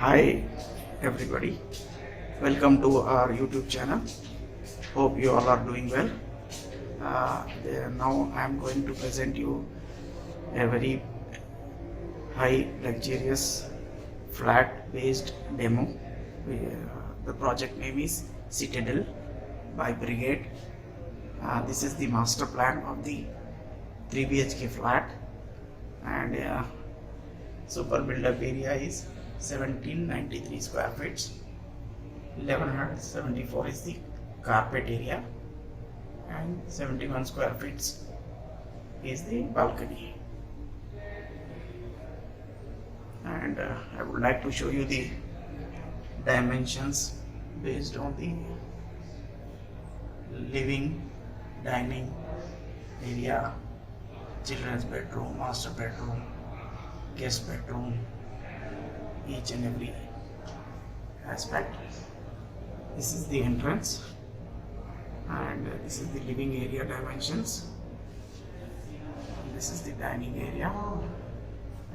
Hi everybody, welcome to our YouTube channel. Hope you all are doing well. Now I am going to present you a very high luxurious flat based demo. The project name is Citadel by Brigade. This is the master plan of the 3 BHK flat, and super build-up area is 1793 square feet. 1174 is the carpet area and 71 square feet is the balcony. And I would like to show you the dimensions based on the living, dining area, children's bedroom, master bedroom, guest bedroom, each and every aspect. This is the entrance, and this is the living area dimensions. This is the dining area,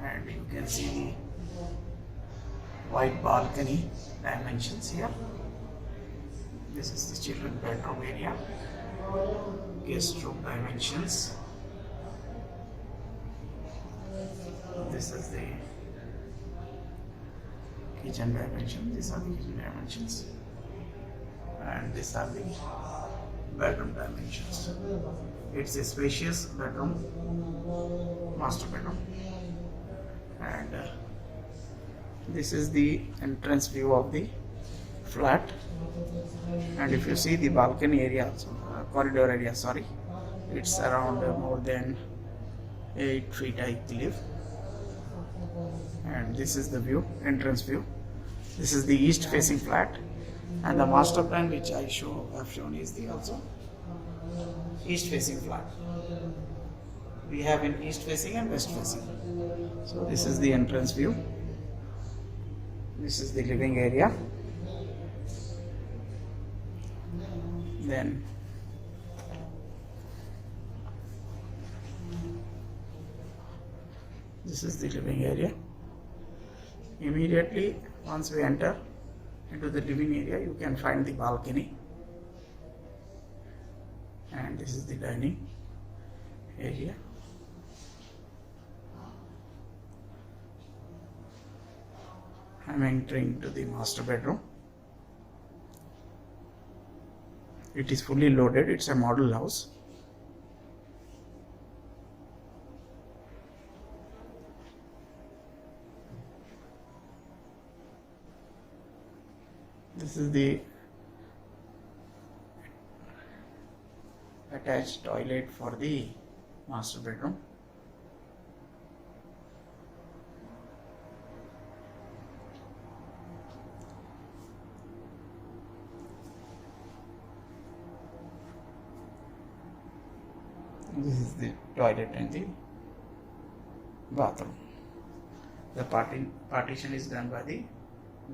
and you can see the wide balcony dimensions here. This is the children's bedroom area, guest room dimensions. This is the kitchen dimension. These are the kitchen dimensions, and these are the bedroom dimensions. It's a spacious bedroom, master bedroom, and this is the entrance view of the flat. And if you see the balcony area, corridor area, sorry, it's around more than 8 feet, I believe. And this is the view, entrance view. This is the east facing flat, and the master plan which I have shown is the also east facing flat. We have in east facing and west facing. So this is the entrance view. This is the living area. Then this is the living area. Immediately once we enter into the living area, you can find the balcony, and this is the dining area. I am entering to the master bedroom. It is fully loaded. It's a model house. This is the attached toilet for the master bedroom. This is the toilet and the bathroom. The partition is done by the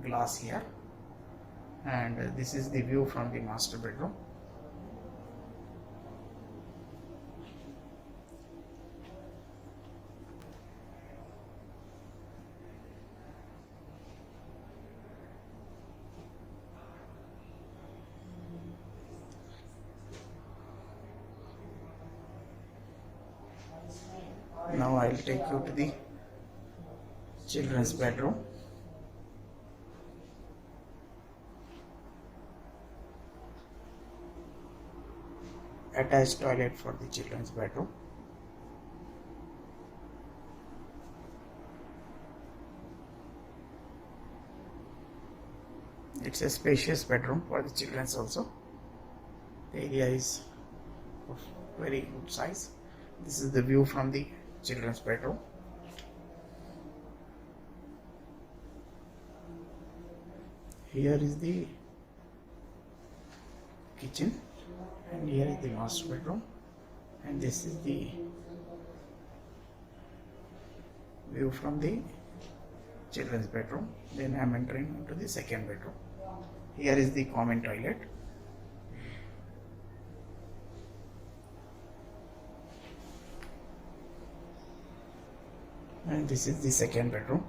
glass here, and this is the view from the master bedroom. Now I will take you to the children's bedroom. Attached toilet for the children's bedroom. It's a spacious bedroom for the children's also. The area is of very good size. This is the view from the children's bedroom. Here is the kitchen, and here is the master bedroom, and this is the view from the children's bedroom. Then I am entering into the second bedroom. Here is the common toilet. And this is the second bedroom.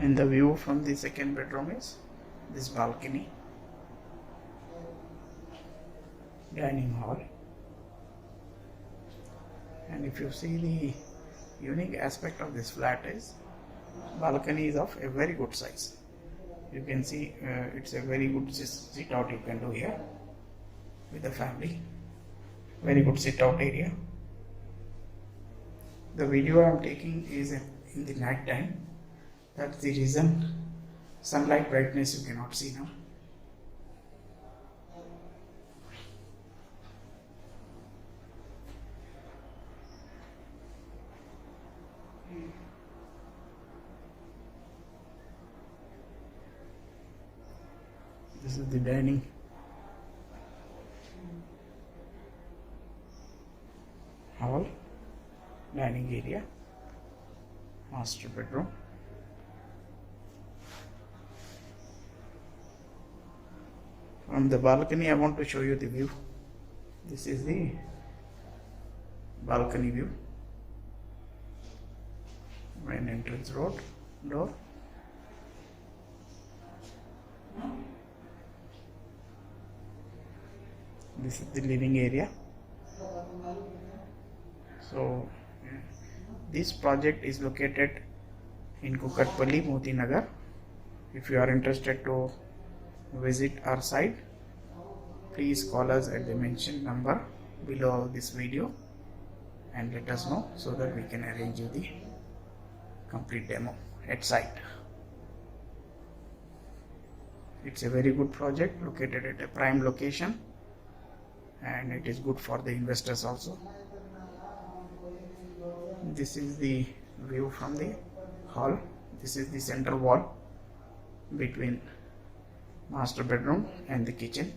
And the view from the second bedroom is this balcony, dining hall. And if you see, the unique aspect of this flat is balcony is of a very good size. You can see it's a very good sit out you can do here with the family. Very good sit out area. The video I am taking is in the night time. That's the reason sunlight brightness you cannot see now. This is the dining hall, dining area, master bedroom. From the balcony I want to show you the view. This is the balcony view. Main entrance road door. This is the living area. So this project is located in Kukatpalli, Moti Nagar. If you are interested to visit our site, please call us at the mentioned number below this video and let us know so that we can arrange you the complete demo at site. It's a very good project located at a prime location, and it is good for the investors also. This is the view from the hall. This is the center wall between master bedroom and the kitchen.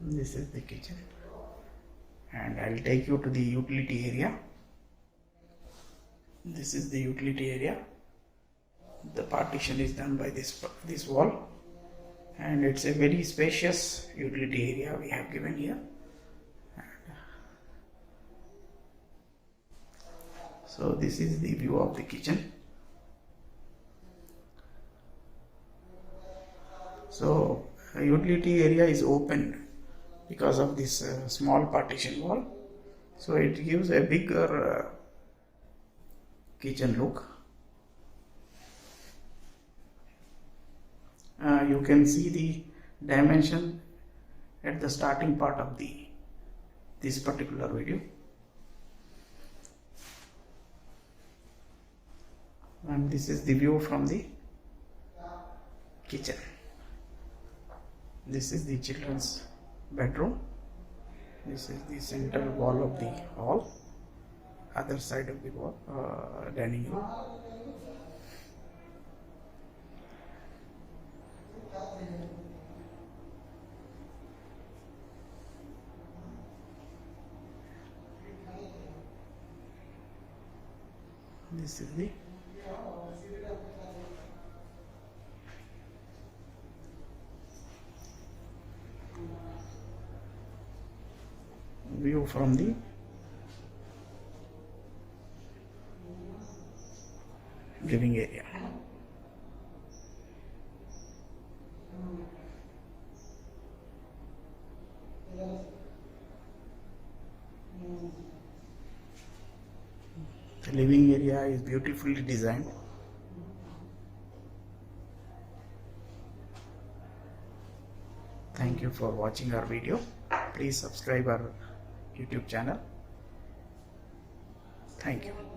This is the kitchen, and I will take you to the utility area. This is the utility area. The partition is done by this wall, and it's a very spacious utility area we have given here. So this is the view of the kitchen. So utility area is open because of this small partition wall, so it gives a bigger kitchen look. You can see the dimension at the starting part of this particular video. And this is the view from the kitchen. This is the children's bedroom. This is the center wall of the hall. Other side of the wall, dining room. This is the view from the living area. The living area is beautifully designed. Thank you for watching our video. Please subscribe our YouTube channel. Thank you.